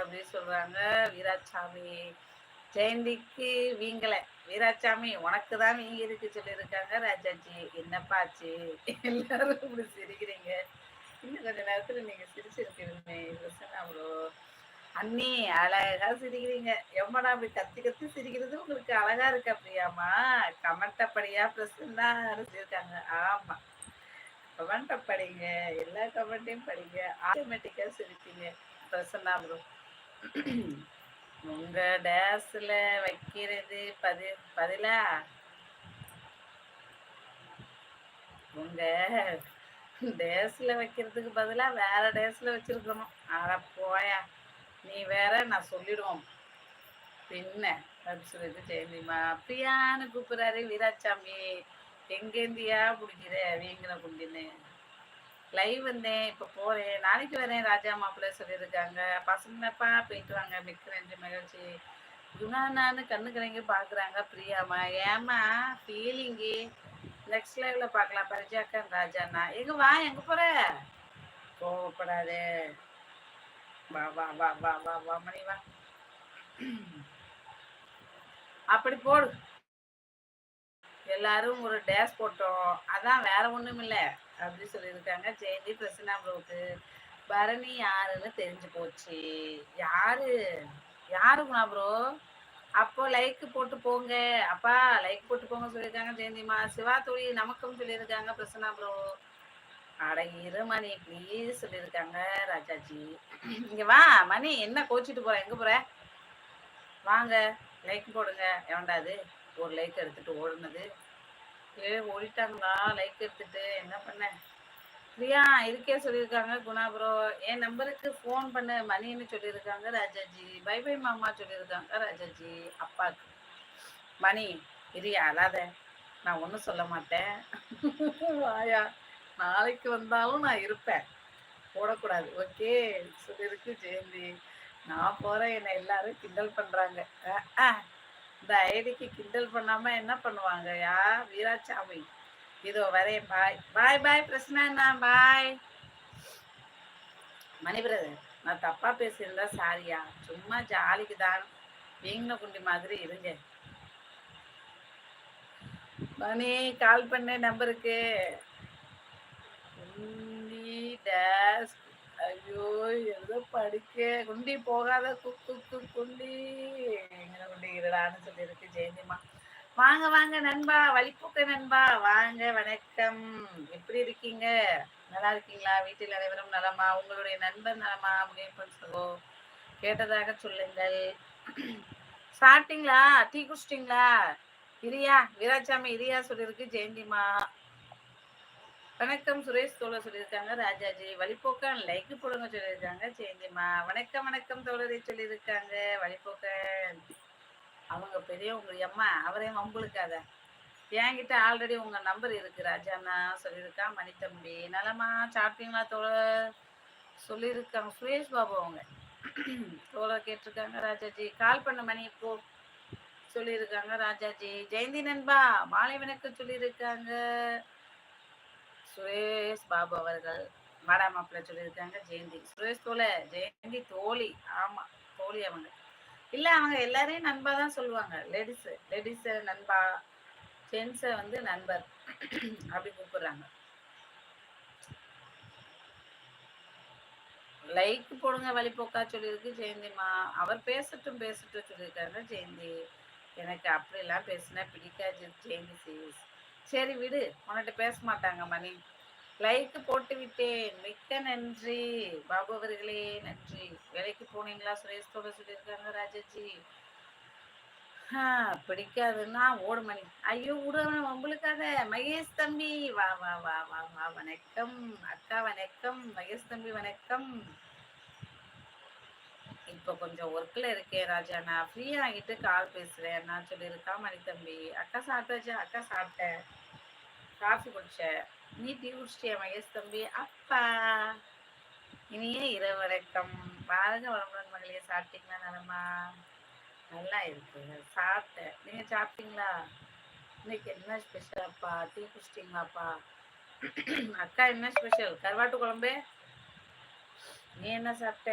அப்படின்னு சொல்றாங்க வீராசாமி. ஜெயந்திக்கு வீங்கல. வீராசாமி உனக்கு தான் வீங்கி இருக்கு சொல்லியிருக்காங்க ராஜாஜி. என்னப்பாச்சு எல்லாரும் இப்படி சிரிக்கிறீங்க? இன்னும் கொஞ்ச நேரத்துல நீங்க சிரிச்சிருக்கீங்க அவ்வளோ. அண்ணி அழகா சிரிக்கிறீங்க. எம்மடா அப்படி கத்தி கத்தி சிரிக்கிறது உங்களுக்கு அழகா இருக்கா பிரியாமா? கமெண்ட் படியா பிரசன்னா இருக்காங்க. ஆமா, கமெண்ட் படிங்க, எல்லா கமெண்ட்டையும் படிங்க, ஆட்டோமேட்டிக்கா சிரிப்பீங்க பிரசன்னா ப்ரோ. உங்க டேஸ்ல வைக்கிறது பதிலா உங்க டேஸ்ல வைக்கிறதுக்கு பதிலா வேற டேஸ்ல வச்சிருக்கணும். அட போயா, நீ வேற நான் சொல்லிடுவோம் பின்ன அப்படின்னு சொல்லிட்டு ஜெயந்திமா. பிரியான்னு கூப்பிடுறாரு வீராசாமி. எங்கேந்தியா பிடிக்கிற வீங்கின குண்டின்னு. லைவ் வந்தேன், இப்போ போறேன், நாளைக்கு வரேன் ராஜா மாப்பிள்ளை சொல்லியிருக்காங்க. பசங்கப்பா போயிட்டு வாங்க, மிக்க நன்றி மகிழ்ச்சி. குணானான்னு கண்ணு கலங்கி பார்க்குறாங்க பிரியாமா. ஏமா ஃபீலிங்கு நெக்ஸ்ட் லைவ்ல பார்க்கலாம். பரிஜாக்கன் ராஜாண்ணா எங்க வா, எங்க போற? கோவப்படாதே, வா வா வா வா வா வா மணி வா. அப்படி போடு, எல்லாரும் ஒரு டேஸ் போட்டோம், அதான் வேற ஒண்ணும் இல்ல அப்படின்னு சொல்லியிருக்காங்க ஜெயந்தி. பிரசன்னா ப்ரோக்கு பரணி யாருன்னு தெரிஞ்சு போச்சு. யாரு யாரு குணா ப்ரோ? அப்போ லைக் போட்டு போங்க அப்பா, லைக் போட்டு போங்க சொல்லியிருக்காங்க ஜெயந்திமா. சிவா தோழி நமக்கும் சொல்லியிருக்காங்க பிரசன்னா ப்ரோ. அட இரு மணி ப்ளீஸ் சொல்லியிருக்காங்க ராஜாஜி. இங்க வா மணி, என்ன கோச்சிட்டு போற, எங்க போற? வாங்க லைக் போடுங்க. எவன்டாது ஒரு லைக் எடுத்துட்டு ஓடுனது? ஓடிட்டாங்களா லைக் எடுத்துட்டு? என்ன பண்ண? பிரியா இருக்கே சொல்லியிருக்காங்க குணா ப்ரோ. என் நம்பருக்கு ஃபோன் பண்ண மணின்னு சொல்லியிருக்காங்க ராஜாஜி. பை பை மாமா சொல்லியிருக்காங்க ராஜாஜி அப்பாவுக்கு. மணி இரியா அல்லாத, நான் ஒன்றும் சொல்ல மாட்டேன். வாயா, நாளைக்கு வந்தாலும் நான் இருப்பேன், போடக்கூடாது ஓகே சொல்லியிருக்கு ஜெயந்தி. நான் போகிறேன், என்னை எல்லாரும் கிண்டல் பண்ணுறாங்க. இந்த ஐடிக்கு கிண்டல் பண்ணாமல் என்ன பண்ணுவாங்க யா வீராசாமி? இதோ வரேன், பாய் பாய் பாய் பிரச்சனை, பாய். மணி பிரதர், நான் தப்பா பேசியிருந்தா சாரியா, சும்மா ஜாலிக்கு தான், வீங்கின குண்டி மாதிரி இருங்க. மணி கால் பண்ண நம்பருக்கு. ஐயோ ஏதோ படிக்க குண்டி போகாத குக்கு குண்டி குண்டிடான்னு சொல்லியிருக்கு ஜெயந்திமா. வாங்க வாங்க நண்பா, வழிபோக்க நண்பா, வாங்க வணக்கம். எப்படி இருக்கீங்க? நல்லா இருக்கீங்களா? வீட்டில் அனைவரும் நலமா? உங்களுடைய நண்பர் நலமா? முனைப்போ கேட்டதாக சொல்லுங்கள். சாப்பிட்டீங்களா? டீ குடிச்சிட்டீங்களா? இரியா வீராசாமி இரியா சொல்லியிருக்கு ஜெயந்திமா. வணக்கம் சுரேஷ் தோழர் சொல்லியிருக்காங்க ராஜாஜி. வழிபோக்கன் லைக் போடுங்க சொல்லியிருக்காங்க ஜெயந்திமா. வணக்கம் வணக்கம் தோழரை சொல்லியிருக்காங்க வழிபோக்கன். அவங்க பெரியவங்க அம்மா, அவரையும் வம்புழுக்காத, என்கிட்ட ஆல்ரெடி உங்க நம்பர் இருக்கு ராஜாண்ணா சொல்லியிருக்கா. மணித்தம்பி நலமா? சாப்பிட்டீங்களா தோழர் சொல்லியிருக்காங்க சுரேஷ் பாபு. அவங்க தோழர் கேட்டிருக்காங்க ராஜாஜி. கால் பண்ண மணி இப்போ சொல்லியிருக்காங்க ராஜாஜி. ஜெயந்தி நண்பா மாலை வணக்கம் சொல்லியிருக்காங்க சுரேஷ் பாபு அவர்கள். வாடா மாப்பிள்ள சொல்லியிருக்காங்க ஜெயந்தி. சுரேஷ் தோழ ஜெயந்தி தோழி. ஆமா தோழி அவங்க. இல்ல அவங்க எல்லாரையும் நண்பா தான் சொல்லுவாங்க. லேடிஸ் நண்பா, ஜென்ஸை வந்து நண்பர் அப்படி கூப்பிடுறாங்க. லைக் போடுங்க வழிபோக்கா சொல்லியிருக்கு ஜெயந்திமா. அவர் பேசட்டும் சொல்லியிருக்காங்க ஜெயந்தி. எனக்கு அப்படிலாம் பேசினா பிடிக்காது ஜெயந்தி சீஸ். சரி விடு, உன்கிட்ட பேச மாட்டாங்க மணி. லைக் போட்டு விட்டேன், மிக்க நன்றி பாபு அவர்களே, நன்றி. வேலைக்கு போனீங்களா சுரேஷ் தோட சொல்லியிருக்காங்க ராஜாஜி. பிடிக்காதுன்னா ஓடு மணி. ஐயோ விடுவன் வம்புழுக்காத. மகேஷ் தம்பி வா வா வா வா வா, வணக்கம் அக்கா, வணக்கம் மகேஷ் தம்பி, வணக்கம். இப்போ கொஞ்சம் ஒர்க்ல இருக்கேன் ராஜா, நான் ஃப்ரீ ஆகிட்டு கால் பேசுறேன் நான் சொல்லியிருக்கா மணி தம்பி. அக்கா சாப்பிட்டாச்சா? அக்கா சாப்பிட்டேன், காஃபி குடிச்சேன். நீ டீ குடிச்சிட்டியா மகேஷ் தம்பி? அப்பா இனியே இரவு வணக்கம். வாழ்க வளமுடன் மகளே. சாப்பிட்டீங்களா? நலமா? நல்லா இருக்கு, சாப்பிட்டேன். நீங்க சாப்பிட்டீங்களா? இன்னைக்கு என்ன ஸ்பெஷல் அப்பா? டீ குடிச்சிட்டீங்களாப்பா? அக்கா என்ன ஸ்பெஷல்? கருவாட்டு குழம்பு. நீ என்ன சாப்பிட்ட?